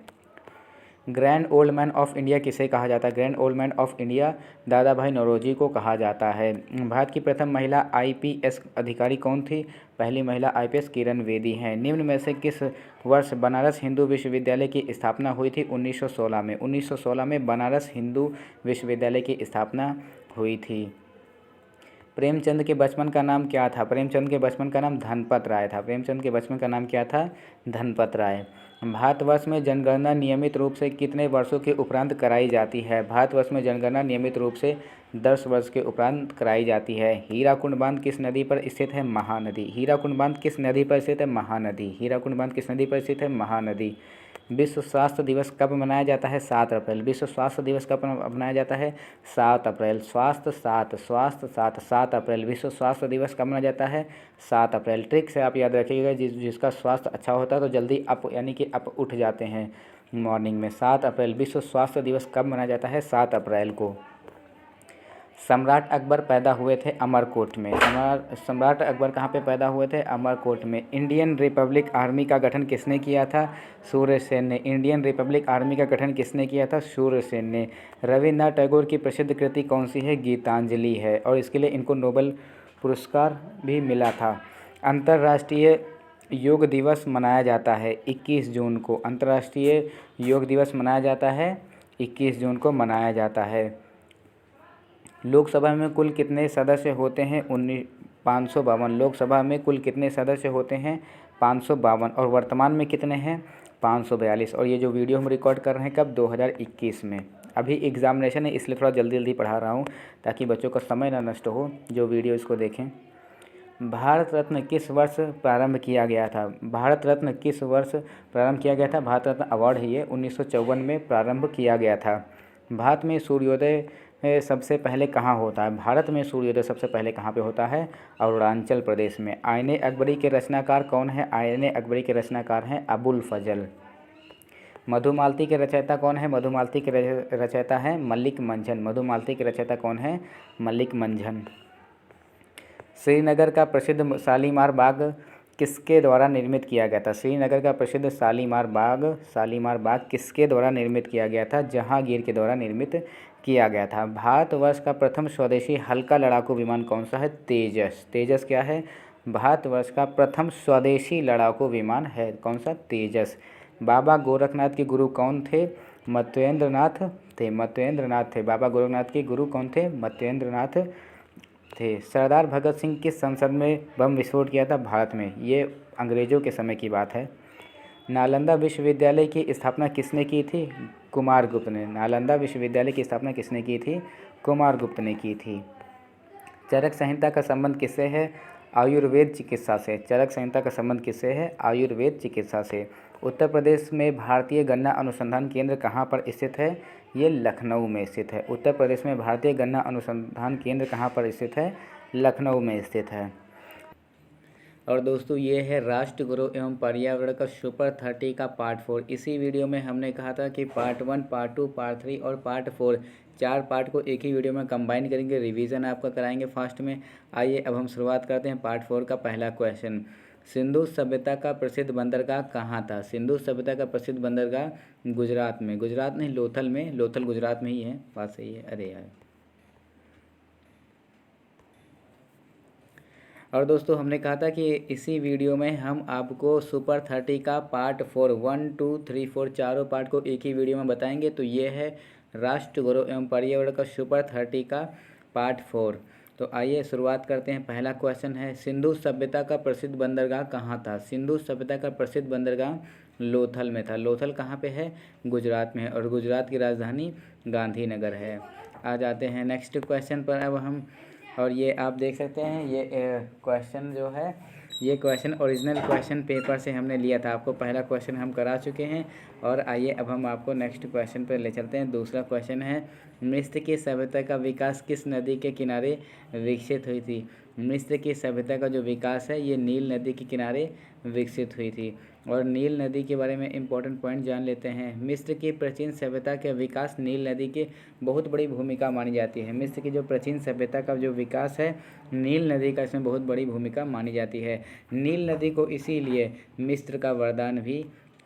Grand old man of India किसे कहा जाता है? Grand old man of India दादा भाई नौरोजी को कहा जाता है। भारत की प्रथम महिला IPS अधिकारी कौन थी? पहली महिला IPS किरण बेदी हैं। निम्न में से किस वर्ष बनारस हिंदू विश्वविद्यालय की स्थापना हुई थी? 1916 में। 1916 में बनारस हिंदू विश्वविद्यालय की स्थापना हुई थी। प्रेमचंद के बचपन का नाम क्या था? प्रेमचंद के बचपन का नाम धनपत राय था। प्रेमचंद के बचपन का नाम क्या था? धनपत राय। भारतवर्ष में जनगणना नियमित रूप से कितने वर्षों के उपरांत कराई जाती है? भारतवर्ष में जनगणना नियमित रूप से 10 वर्ष के उपरांत कराई जाती है। हीराकुंड बांध किस नदी पर स्थित है? महानदी। हीराकुंड बांध किस नदी पर स्थित है? महानदी। हीराकुंड बांध किस नदी पर स्थित है? महानदी। विश्व स्वास्थ्य दिवस कब मनाया जाता है? 7 अप्रैल। विश्व स्वास्थ्य दिवस कब मनाया जाता है? 7 अप्रैल। स्वास्थ्य 7 अप्रैल। विश्व स्वास्थ्य दिवस कब मनाया जाता है? 7 अप्रैल। ट्रिक से आप याद रखिएगा, जिसका स्वास्थ्य अच्छा होता है तो जल्दी अप यानी कि अप उठ जाते हैं मॉर्निंग में। 7 अप्रैल। विश्व स्वास्थ्य दिवस कब मनाया जाता है? 7 अप्रैल को। सम्राट अकबर पैदा हुए थे अमरकोट में। सम्राट अकबर कहाँ पे पैदा हुए थे? अमरकोट में। इंडियन रिपब्लिक आर्मी का गठन किसने किया था? सूर्यसेन ने। इंडियन रिपब्लिक आर्मी का गठन किसने किया था? सूर्यसेन ने। रविन्द्रनाथ टैगोर की प्रसिद्ध कृति कौन सी है? गीतांजलि है, और इसके लिए इनको नोबेल पुरस्कार भी मिला था। अंतर्राष्ट्रीय योग दिवस मनाया जाता है 21 जून को। अंतर्राष्ट्रीय योग दिवस मनाया जाता है 21 जून को मनाया जाता है। लोकसभा में कुल कितने सदस्य होते हैं? 552। लोकसभा में कुल कितने सदस्य होते हैं? 552। और वर्तमान में कितने हैं? 542। और ये जो वीडियो हम रिकॉर्ड कर रहे हैं कब? 2021 में। अभी एग्जामिनेशन है, इसलिए थोड़ा जल्दी जल्दी पढ़ा रहा हूँ ताकि बच्चों का समय ना नष्ट हो जो वीडियो इसको देखें। भारत रत्न किस वर्ष प्रारंभ किया गया था? भारत रत्न किस वर्ष प्रारंभ किया गया था? भारत रत्न अवार्ड है ये 1954 में प्रारंभ किया गया था। भारत में सूर्योदय सबसे पहले कहाँ होता है? भारत में सूर्योदय सबसे पहले कहाँ पे होता है? अरुणाचल प्रदेश में। आईने अकबरी के रचनाकार कौन है? आईने अकबरी के रचनाकार हैं अबुल फजल। मधुमालती के रचयिता कौन है? मधुमालती के रचयिता हैं मलिक मंझन। मधुमालती के रचयिता कौन है? मलिक मंझन। श्रीनगर का प्रसिद्ध शालीमार बाग किसके द्वारा निर्मित किया गया था? श्रीनगर का प्रसिद्ध शालीमार बाग किसके द्वारा निर्मित किया गया था? जहांगीर के द्वारा निर्मित किया गया था। भारतवर्ष का प्रथम स्वदेशी हल्का लड़ाकू विमान कौन सा है? तेजस। तेजस क्या है? भारतवर्ष का प्रथम स्वदेशी लड़ाकू विमान है कौन सा? तेजस। बाबा गोरखनाथ के गुरु कौन थे? मत्स्येंद्रनाथ थे। बाबा गोरखनाथ के गुरु कौन थे? मत्स्येंद्रनाथ थे। सरदार भगत सिंह किस संसद में बम विस्फोट किया था? भारत में। ये अंग्रेज़ों के समय की बात है। नालंदा विश्वविद्यालय की स्थापना किसने की थी? कुमारगुप्त ने। नालंदा विश्वविद्यालय की स्थापना किसने की थी? कुमारगुप्त ने की थी। चरक संहिता का संबंध किससे है? आयुर्वेद चिकित्सा से। चरक संहिता का संबंध किससे है? आयुर्वेद चिकित्सा से। उत्तर प्रदेश में भारतीय गन्ना अनुसंधान केंद्र कहाँ पर स्थित है? ये लखनऊ में स्थित है। उत्तर प्रदेश में भारतीय गन्ना अनुसंधान केंद्र कहाँ पर स्थित है? लखनऊ में स्थित है। और दोस्तों ये है राष्ट्रगुरु एवं पर्यावरण का सुपर 30 का पार्ट 4। इसी वीडियो में हमने कहा था कि पार्ट 1, पार्ट 2, पार्ट 3 और पार्ट 4 4 पार्ट को एक ही वीडियो में कंबाइन करेंगे, रिवीजन आपका कराएंगे फास्ट में। आइए अब हम शुरुआत करते हैं पार्ट 4 का पहला क्वेश्चन। सिंधु सभ्यता का प्रसिद्ध बंदरगाह कहाँ था? सिंधु सभ्यता का प्रसिद्ध बंदरगाह गुजरात में, गुजरात नहीं लोथल में, लोथल गुजरात में ही है, बात सही है। अरे यार, और दोस्तों हमने कहा था कि इसी वीडियो में हम आपको सुपर 30 का पार्ट 4 1, 2, 3, 4 चारों पार्ट को एक ही वीडियो में बताएंगे। तो ये है राष्ट्रगौरव एवं पर्यावरण का सुपर 30 का पार्ट 4। तो आइए शुरुआत करते हैं। पहला क्वेश्चन है, सिंधु सभ्यता का प्रसिद्ध बंदरगाह कहाँ था? सिंधु सभ्यता का प्रसिद्ध बंदरगाह लोथल में था। लोथल कहाँ पे है? गुजरात में है, और गुजरात की राजधानी गांधीनगर है। आ जाते हैं नेक्स्ट क्वेश्चन पर अब हम। और ये आप देख सकते हैं, ये क्वेश्चन जो है, ये क्वेश्चन ओरिजिनल क्वेश्चन पेपर से हमने लिया था। आपको पहला क्वेश्चन हम करा चुके हैं। और आइए अब हम आपको नेक्स्ट क्वेश्चन पर ले चलते हैं। दूसरा क्वेश्चन है, मिस्र की सभ्यता का विकास किस नदी के किनारे विकसित हुई थी? मिस्र की सभ्यता का जो विकास है ये नील नदी के किनारे विकसित हुई थी। और नील नदी के बारे में इम्पोर्टेंट पॉइंट जान लेते हैं। मिस्र की प्राचीन सभ्यता के विकास नील नदी की बहुत बड़ी भूमिका मानी जाती है। मिस्र की जो प्राचीन सभ्यता का जो विकास है, नील नदी का इसमें बहुत बड़ी भूमिका मानी जाती है। नील नदी को इसीलिए मिस्र का वरदान भी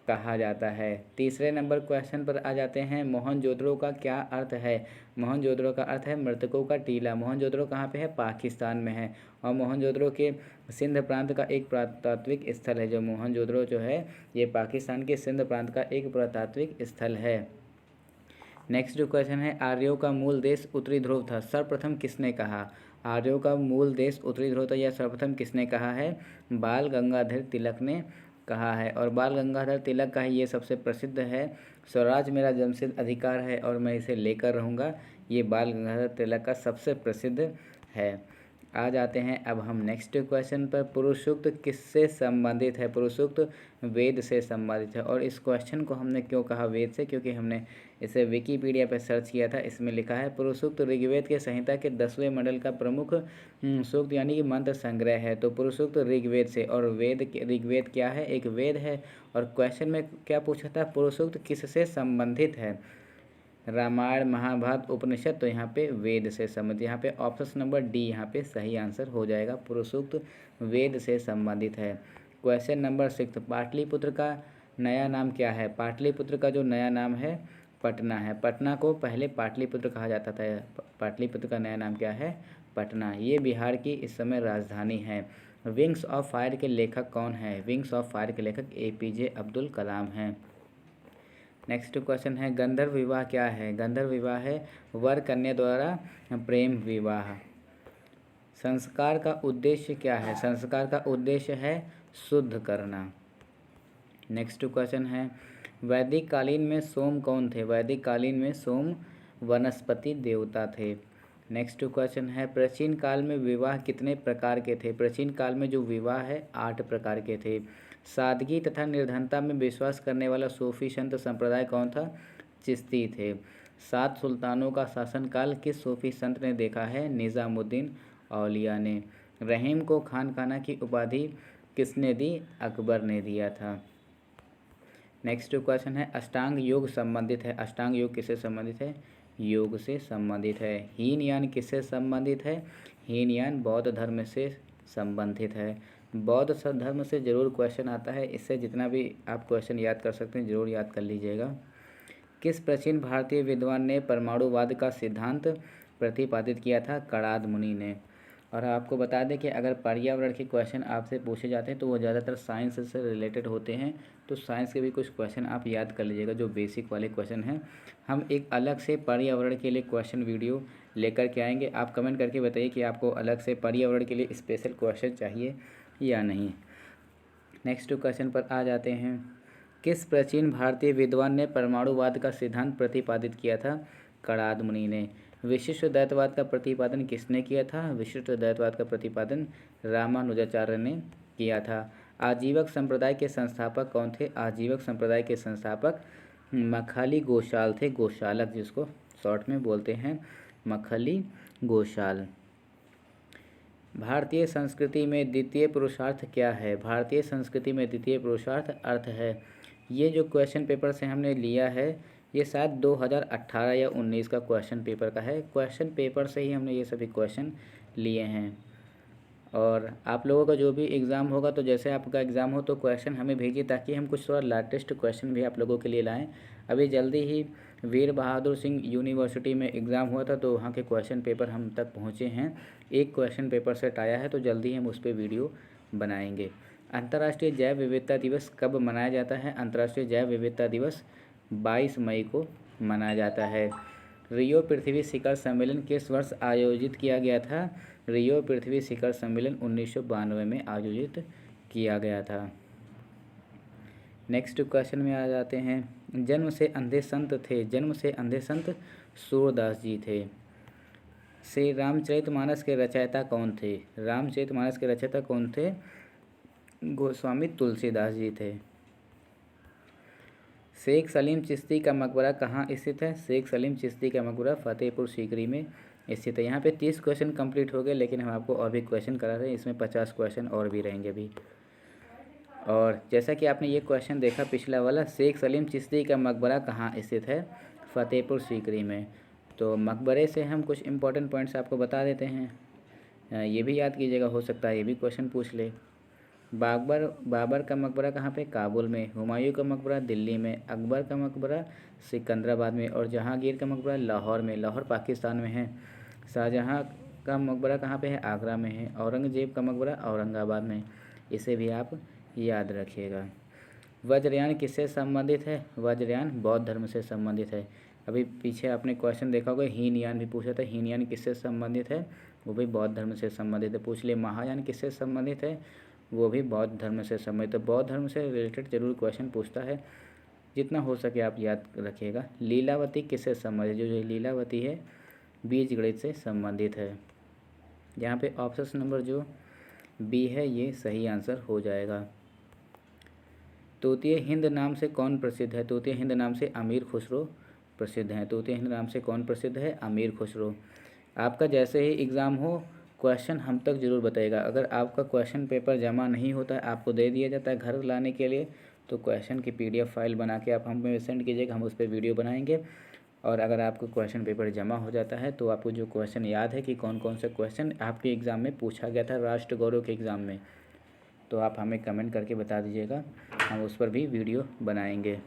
कहा जाता है। तीसरे नंबर क्वेश्चन पर आ जाते हैं, मोहनजोदड़ो का क्या अर्थ है? मोहनजोदड़ो का अर्थ है मृतकों का टीला। मोहनजोदड़ो कहाँ पे है? पाकिस्तान में है। और मोहनजोदड़ो के सिंध प्रांत का एक पुरातात्विक स्थल है। जो मोहनजोदड़ो जो है ये पाकिस्तान के सिंध प्रांत का एक पुरातात्विक स्थल है। नेक्स्ट जो क्वेश्चन है, आर्यों का मूल देश उत्तरी ध्रुव था, सर्वप्रथम किसने कहा? आर्यों का मूल देश उत्तरी ध्रुव था, यह सर्वप्रथम किसने कहा है? बाल गंगाधर तिलक ने कहा है। और बाल गंगाधर तिलक का ही ये सबसे प्रसिद्ध है, स्वराज मेरा जन्मसिद्ध अधिकार है और मैं इसे लेकर रहूँगा। ये बाल गंगाधर तिलक का सबसे प्रसिद्ध है। आ जाते हैं अब हम नेक्स्ट क्वेश्चन पर। पुरुष सूक्त किससे संबंधित है? पुरुष सूक्त वेद से संबंधित है। और इस क्वेश्चन को हमने क्यों कहा वेद से? क्योंकि हमने इसे विकिपीडिया पर सर्च किया था। इसमें लिखा है, पुरुष सूक्त ऋग्वेद के संहिता के 10वें मंडल का प्रमुख सूक्त यानी कि मंत्र संग्रह है। तो पुरुष सूक्त ऋग्वेद से, और ऋग्वेद क्या है? एक वेद है। और क्वेश्चन में क्या पूछा था? पुरुष सूक्त किससे संबंधित है? रामायण, महाभारत, उपनिषद, तो यहाँ पे वेद से संबंधित। यहाँ पे ऑप्शन नंबर डी यहाँ पे सही आंसर हो जाएगा। पुरुष सूक्त वेद से संबंधित है। क्वेश्चन नंबर 6, पाटलिपुत्र का नया नाम क्या है? पाटलिपुत्र का जो नया नाम है पटना है। पटना को पहले पाटलिपुत्र कहा जाता था। पाटलिपुत्र का नया नाम क्या है? पटना। ये बिहार की इस समय राजधानी है। विंग्स ऑफ फायर के लेखक कौन है? विंग्स ऑफ फायर के लेखक APJ अब्दुल कलाम हैं। नेक्स्ट क्वेश्चन है, गंधर्व विवाह क्या है? गंधर्व विवाह है वर कन्या द्वारा प्रेम विवाह। संस्कार का उद्देश्य क्या है? संस्कार का उद्देश्य है शुद्ध करना। नेक्स्ट क्वेश्चन है, वैदिक कालीन में सोम कौन थे? वैदिक कालीन में सोम वनस्पति देवता थे। नेक्स्ट क्वेश्चन है, प्राचीन काल में विवाह कितने प्रकार के थे? प्राचीन काल में जो विवाह है 8 प्रकार के थे। सादगी तथा निर्धनता में विश्वास करने वाला सूफी संत संप्रदाय कौन था? चिश्ती थे। 7 सुल्तानों का शासनकाल किस सूफी संत ने देखा है? निज़ामुद्दीन औलिया ने। रहीम को खानखाना की उपाधि किसने दी? अकबर ने दिया था। नेक्स्ट क्वेश्चन है, अष्टांग योग संबंधित है। अष्टांग योग किससे संबंधित है? योग से संबंधित है। हीनयान किससे संबंधित है? हीनयान बौद्ध धर्म से संबंधित है। बौद्ध धर्म से जरूर क्वेश्चन आता है, इससे जितना भी आप क्वेश्चन याद कर सकते हैं जरूर याद कर लीजिएगा। किस प्राचीन भारतीय विद्वान ने परमाणुवाद का सिद्धांत प्रतिपादित किया था? कणाद मुनि ने। और आपको बता दें कि अगर पर्यावरण के क्वेश्चन आपसे पूछे जाते हैं तो वो ज़्यादातर साइंस से रिलेटेड होते हैं। तो साइंस के भी कुछ क्वेश्चन आप याद कर लीजिएगा, जो बेसिक वाले क्वेश्चन हैं। हम एक अलग से पर्यावरण के लिए क्वेश्चन वीडियो लेकर के आएंगे। आप कमेंट करके बताइए कि आपको अलग से पर्यावरण के लिए स्पेशल क्वेश्चन चाहिए या नहीं। नेक्स्ट क्वेश्चन पर आ जाते हैं, किस प्राचीन भारतीय विद्वान ने परमाणुवाद का सिद्धांत प्रतिपादित किया था? कणाद मुनि ने। विशिष्ट द्वैतवाद का प्रतिपादन किसने किया था? विशिष्ट द्वैतवाद का प्रतिपादन रामानुजाचार्य ने किया था। आजीवक संप्रदाय के संस्थापक कौन थे? आजीवक संप्रदाय के संस्थापक मखाली गोशाल थे। गोशालक जिसको शॉर्ट में बोलते हैं, मखली गोशाल। भारतीय संस्कृति में द्वितीय पुरुषार्थ क्या है? भारतीय संस्कृति में द्वितीय पुरुषार्थ अर्थ है। ये जो क्वेश्चन पेपर से हमने लिया है ये शायद 2018 या 19 का क्वेश्चन पेपर का है। क्वेश्चन पेपर से ही हमने ये सभी क्वेश्चन लिए हैं। और आप लोगों का जो भी एग्ज़ाम होगा तो जैसे आपका एग्ज़ाम हो तो क्वेश्चन हमें भेजिए ताकि हम कुछ थोड़ा लेटेस्ट क्वेश्चन भी आप लोगों के लिए लाएं। अभी जल्दी ही वीर बहादुर सिंह यूनिवर्सिटी में एग्ज़ाम हुआ था तो वहाँ के क्वेश्चन पेपर हम तक पहुँचे हैं। एक क्वेश्चन पेपर सेट आया है तो जल्दी ही हम उस पर वीडियो बनाएंगे। अंतर्राष्ट्रीय जैव विविधता दिवस कब मनाया जाता है? अंतर्राष्ट्रीय जैव विविधता दिवस 22 मई को मनाया जाता है। रियो पृथ्वी शिखर सम्मेलन किस वर्ष आयोजित किया गया था? रियो पृथ्वी शिखर सम्मेलन 1992 में आयोजित किया गया था। नेक्स्ट क्वेश्चन में आ जाते हैं। जन्म से अंधे संत थे। जन्म से अंधे संत सूरदास जी थे। श्री रामचरितमानस के रचयिता कौन थे? रामचरितमानस के रचयिता कौन थे? गोस्वामी तुलसीदास जी थे। शेख सलीम चिश्ती का मकबरा कहाँ स्थित है? शेख सलीम चिश्ती का मकबरा फतेहपुर सीकरी में स्थित है। यहाँ पे 30 क्वेश्चन कंप्लीट हो गए लेकिन हम आपको और भी क्वेश्चन करा रहे हैं। इसमें 50 क्वेश्चन और भी रहेंगे अभी। और जैसा कि आपने ये क्वेश्चन देखा पिछला वाला, शेख सलीम चिश्ती का मकबरा कहाँ स्थित है? फतेहपुर सीकरी में। तो मकबरे से हम कुछ इंपॉर्टेंट पॉइंट्स आपको बता देते हैं, ये भी याद कीजिएगा, हो सकता है ये भी क्वेश्चन पूछ ले। बाबर का मकबरा कहाँ पे? काबुल में। हुमायूं का मकबरा दिल्ली में। अकबर का मकबरा सिकंदराबाद में। और जहांगीर का मकबरा लाहौर में। लाहौर पाकिस्तान में है। शाहजहां का मकबरा कहाँ पे है? आगरा में है। औरंगजेब का मकबरा औरंगाबाद में। इसे भी आप याद रखिएगा। वज्रयान किससे संबंधित है? वज्रयान बौद्ध धर्म से संबंधित है। अभी पीछे आपने क्वेश्चन देखा होगा, हीनयान भी पूछा था। हीनयान किससे संबंधित है? वो भी बौद्ध धर्म से संबंधित है। पूछ लिए महायान किससे संबंधित है? वो भी बौद्ध धर्म से संबंधित है। बौद्ध धर्म से रिलेटेड जरूर क्वेश्चन पूछता है, जितना हो सके आप याद रखिएगा। लीलावती किससे संबंधित? जो लीलावती है बीजगणित से संबंधित है। यहाँ पे ऑप्शन नंबर जो बी है ये सही आंसर हो जाएगा। तूतीय हिंद नाम से कौन प्रसिद्ध है? तूतीय हिंद नाम से अमीर खुसरो प्रसिद्ध हैं। तूतीय हिंद नाम से कौन प्रसिद्ध है? अमीर खुसरो। आपका जैसे ही एग्ज़ाम हो क्वेश्चन हम तक ज़रूर बताइएगा। अगर आपका क्वेश्चन पेपर जमा नहीं होता है, आपको दे दिया जाता है घर लाने के लिए, तो क्वेश्चन की PDF फाइल बना के आप हमें सेंड कीजिएगा, हम उस पर वीडियो बनाएंगे। और अगर आपको क्वेश्चन पेपर जमा हो जाता है तो आपको जो क्वेश्चन याद है कि कौन कौन से क्वेश्चन आपके एग्ज़ाम में पूछा गया था राष्ट्र गौरव के एग्ज़ाम में, तो आप हमें कमेंट करके बता दीजिएगा, हम उस पर भी वीडियो बनाएंगे।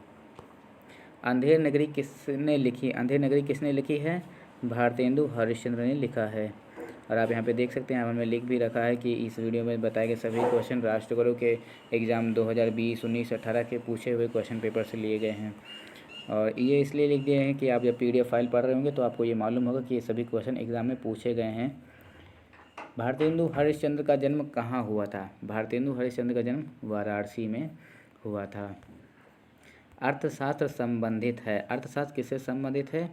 अंधेर नगरी किसने लिखी? अंधेर नगरी किसने लिखी है? भारतेंदु हरिश्चंद्र ने लिखा है। और आप यहाँ पे देख सकते हैं, हमने लिख भी रखा है कि इस वीडियो में बताए गए सभी क्वेश्चन राष्ट्र गौरव के एग्ज़ाम 2020, 19, 18 के पूछे हुए क्वेश्चन पेपर से लिए गए हैं। और ये इसलिए लिख दिए हैं कि आप जब PDF फाइल पढ़ रहे होंगे तो आपको ये मालूम होगा कि ये सभी क्वेश्चन एग्ज़ाम में पूछे गए हैं। भारतेंदु हरिश्चंद्र का जन्म कहाँ हुआ था? भारतेंदु हरिश्चंद्र का जन्म वाराणसी में हुआ था। अर्थशास्त्र संबंधित है। अर्थशास्त्र किससे संबंधित है?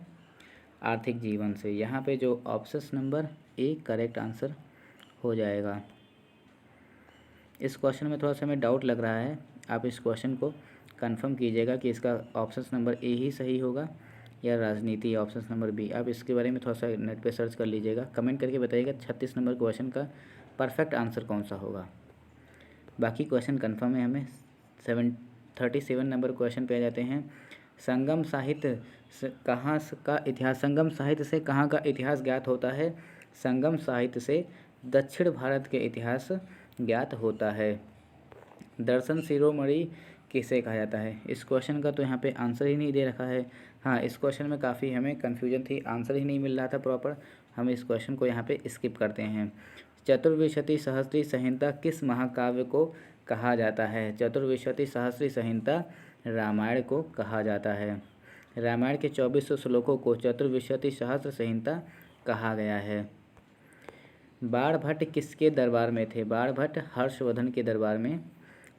आर्थिक जीवन से। यहाँ पे जो option number A correct answer हो जाएगा। इस क्वेश्चन में थोड़ा सा हमें डाउट लग रहा है, आप इस क्वेश्चन को कंफर्म कीजिएगा कि इसका ऑप्शन नंबर ए ही सही होगा या राजनीति ऑप्शन नंबर बी। आप इसके बारे में थोड़ा सा नेट पे सर्च कर लीजिएगा, कमेंट करके बताइएगा 36 नंबर क्वेश्चन का परफेक्ट आंसर कौन सा होगा। बाकी क्वेश्चन कंफर्म है। हमें 37 नंबर क्वेश्चन पे आ जाते हैं। संगम साहित्य कहाँ का इतिहास? संगम साहित्य से कहाँ का इतिहास ज्ञात होता है? संगम साहित्य से दक्षिण भारत के इतिहास ज्ञात होता है। दर्शन शिरोमणि किसे कहा जाता है? इस क्वेश्चन का तो यहाँ पे आंसर ही नहीं दे रखा है। हाँ, इस क्वेश्चन में काफ़ी हमें कन्फ्यूजन थी, आंसर ही नहीं मिल रहा था प्रॉपर, हम इस क्वेश्चन को यहाँ पे स्किप करते हैं। चतुर्विंशति सहस्त्री संहिता किस महाकाव्य को कहा जाता है? चतुर्विंशति सहस्त्री संहिता रामायण को कहा जाता है। रामायण के 2400 श्लोकों को चतुर्विंशति सहस्त्र संहिता कहा गया है। बाणभट्ट किसके दरबार में थे? बाणभट्ट हर्षवर्धन के दरबार में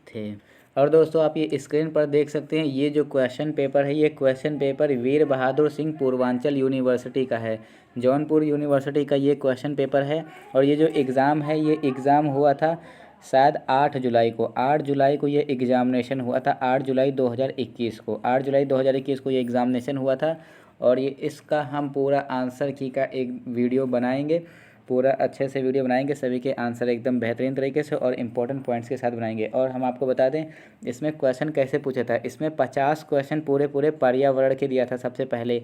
थे। और दोस्तों आप ये स्क्रीन पर देख सकते हैं, ये जो क्वेश्चन पेपर है, ये क्वेश्चन पेपर वीर बहादुर सिंह पूर्वांचल यूनिवर्सिटी का है। जौनपुर यूनिवर्सिटी का ये क्वेश्चन पेपर है। और ये जो एग्ज़ाम है, ये एग्ज़ाम हुआ था शायद 8 जुलाई को। 8 जुलाई को ये एग्ज़ामिनेशन हुआ था। 8 जुलाई 2021 को। 8 जुलाई 2021 को ये एग्ज़ामिनेशन हुआ था। और ये इसका हम पूरा आंसर की का एक वीडियो बनाएंगे पूरा अच्छे से वीडियो बनाएंगे, सभी के आंसर एकदम बेहतरीन तरीके से और इम्पोर्टेंट पॉइंट्स के साथ बनाएंगे। और हम आपको बता दें इसमें क्वेश्चन कैसे पूछा था। इसमें 50 क्वेश्चन पूरे पर्यावरण के दिया था सबसे पहले,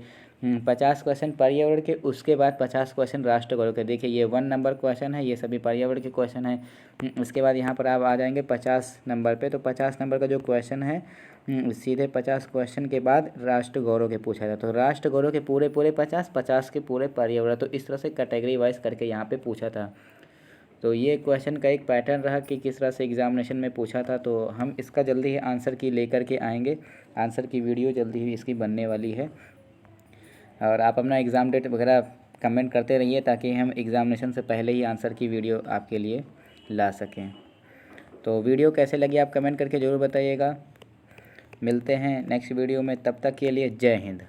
50 क्वेश्चन पर्यावरण के, उसके बाद 50 क्वेश्चन राष्ट्र गौरव के। देखिए ये 1 नंबर क्वेश्चन है, ये सभी पर्यावरण के क्वेश्चन हैं। उसके बाद यहाँ पर आप आ जाएंगे 50 नंबर पे, तो 50 नंबर का जो क्वेश्चन है सीधे 50 क्वेश्चन के बाद राष्ट्र गौरव के पूछा था। तो राष्ट्र गौरव के पूरे 50 के पूरे पर्यावरण, तो इस तरह से कैटेगरी वाइज करके यहाँ पे पूछा था। तो ये क्वेश्चन का एक पैटर्न रहा कि किस तरह से एग्जामिनेशन में पूछा था। तो हम इसका जल्दी ही आंसर की लेकर के आएंगे, आंसर की वीडियो जल्दी ही इसकी बनने वाली है। और आप अपना एग्ज़ाम डेट वगैरह कमेंट करते रहिए ताकि हम एग्ज़ामिनेशन से पहले ही आंसर की वीडियो आपके लिए ला सकें। तो वीडियो कैसे लगी आप कमेंट करके ज़रूर बताइएगा। मिलते हैं नेक्स्ट वीडियो में, तब तक के लिए जय हिंद।